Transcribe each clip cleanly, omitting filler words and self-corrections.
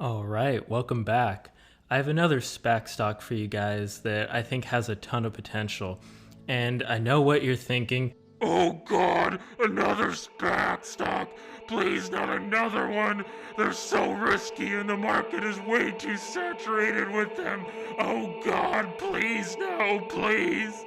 All right, welcome back. I have another SPAC stock for you guys that I think has a ton of potential. And I know what you're thinking. Oh God, another SPAC stock. Please, not another one. They're so risky and the market is way too saturated with them. Oh God, please, no, please.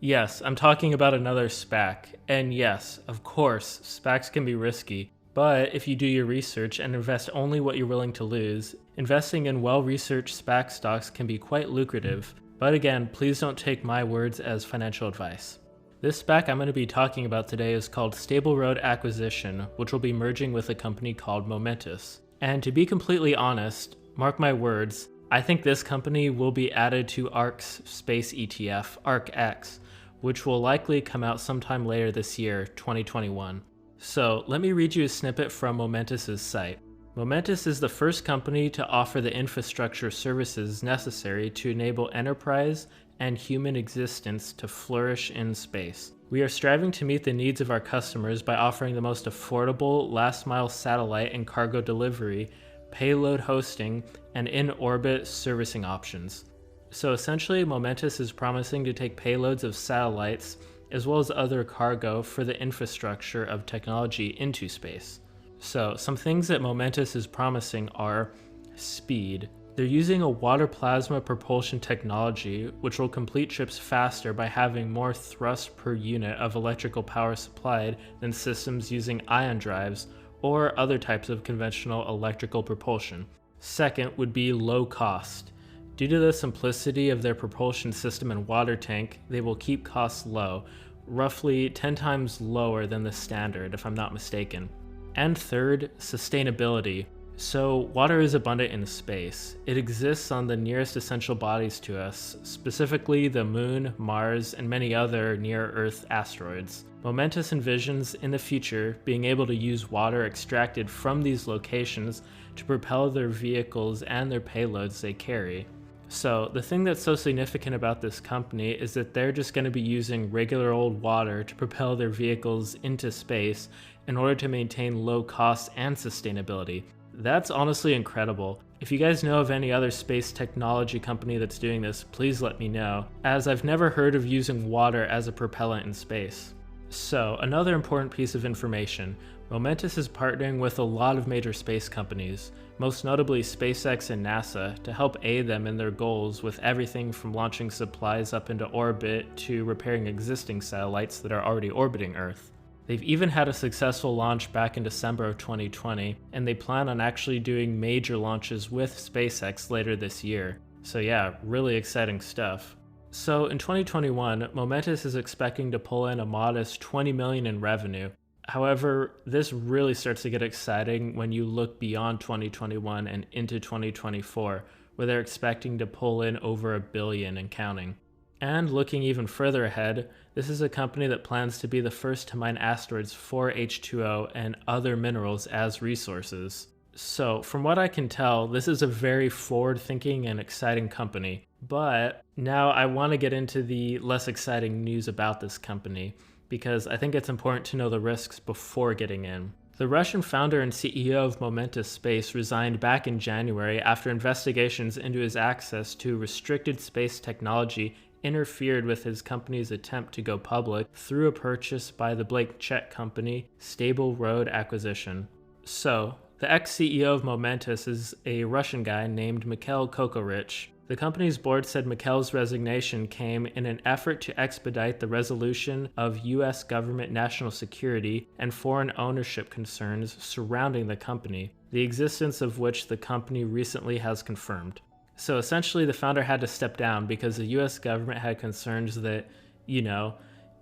Yes, I'm talking about another SPAC. And yes, of course, SPACs can be risky. But if you do your research and invest only what you're willing to lose, investing in well-researched SPAC stocks can be quite lucrative. But again, please don't take my words as financial advice. This SPAC I'm going to be talking about today is called Stable Road Acquisition, which will be merging with a company called Momentus. And to be completely honest, mark my words, I think this company will be added to ARKX Space ETF, ARKX, which will likely come out sometime later this year, 2021. So let me read you a snippet from Momentus' site. Momentus is the first company to offer the infrastructure services necessary to enable enterprise and human existence to flourish in space. We are striving to meet the needs of our customers by offering the most affordable last-mile satellite and cargo delivery, payload hosting, and in-orbit servicing options. So essentially, Momentus is promising to take payloads of satellites as well as other cargo for the infrastructure of technology into space. So some things that Momentus is promising are speed. They're using a water plasma propulsion technology, which will complete trips faster by having more thrust per unit of electrical power supplied than systems using ion drives or other types of conventional electrical propulsion. Second would be low cost. Due to the simplicity of their propulsion system and water tank, they will keep costs low, roughly 10 times lower than the standard, if I'm not mistaken. And third, sustainability. So water is abundant in space. It exists on the nearest essential bodies to us, specifically the Moon, Mars, and many other near-Earth asteroids. Momentus envisions in the future being able to use water extracted from these locations to propel their vehicles and their payloads they carry. So the thing that's so significant about this company is that they're just going to be using regular old water to propel their vehicles into space in order to maintain low costs and sustainability. That's honestly incredible. If you guys know of any other space technology company that's doing this, please let me know, as I've never heard of using water as a propellant in space. So, another important piece of information, Momentus is partnering with a lot of major space companies, most notably SpaceX and NASA, to help aid them in their goals with everything from launching supplies up into orbit to repairing existing satellites that are already orbiting Earth. They've even had a successful launch back in December of 2020, and they plan on actually doing major launches with SpaceX later this year. So yeah, really exciting stuff. So in 2021, Momentus is expecting to pull in a modest $20 million in revenue. However, this really starts to get exciting when you look beyond 2021 and into 2024, where they're expecting to pull in over $1 billion and counting. And looking even further ahead, this is a company that plans to be the first to mine asteroids for H2O and other minerals as resources. So from what I can tell, this is a very forward-thinking and exciting company. But now I want to get into the less exciting news about this company, because I think it's important to know the risks before getting in. The Russian founder and CEO of Momentus Space resigned back in January after investigations into his access to restricted space technology interfered with his company's attempt to go public through a purchase by the Blake Czech company, Stable Road Acquisition. So, the ex-CEO of Momentus is a Russian guy named Mikhail Kokorich. The company's board said Mikhail's resignation came in an effort to expedite the resolution of U.S. government national security and foreign ownership concerns surrounding the company, the existence of which the company recently has confirmed. So essentially, the founder had to step down because the US government had concerns that,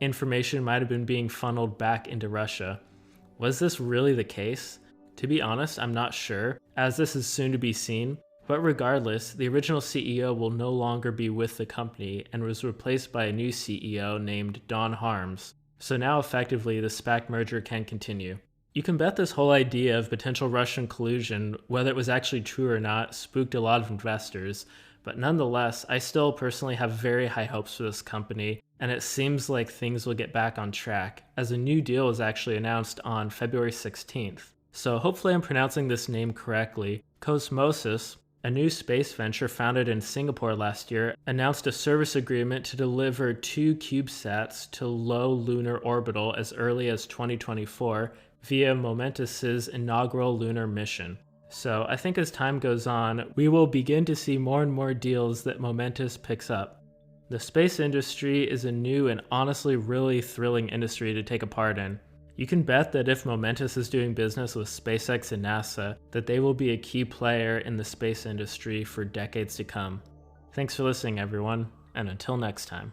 information might have been being funneled back into Russia. Was this really the case? To be honest, I'm not sure, as this is soon to be seen. But regardless, the original CEO will no longer be with the company and was replaced by a new CEO named Don Harms. So now effectively, the SPAC merger can continue. You can bet this whole idea of potential Russian collusion, whether it was actually true or not, spooked a lot of investors, but nonetheless, I still personally have very high hopes for this company, and it seems like things will get back on track, as a new deal was actually announced on February 16th. So hopefully I'm pronouncing this name correctly. Cosmosis, a new space venture founded in Singapore last year, announced a service agreement to deliver 2 CubeSats to low lunar orbital as early as 2024 via Momentus's inaugural lunar mission. So I think as time goes on, we will begin to see more and more deals that Momentus picks up. The space industry is a new and honestly really thrilling industry to take a part in. You can bet that if Momentus is doing business with SpaceX and NASA, that they will be a key player in the space industry for decades to come. Thanks for listening, everyone, and until next time.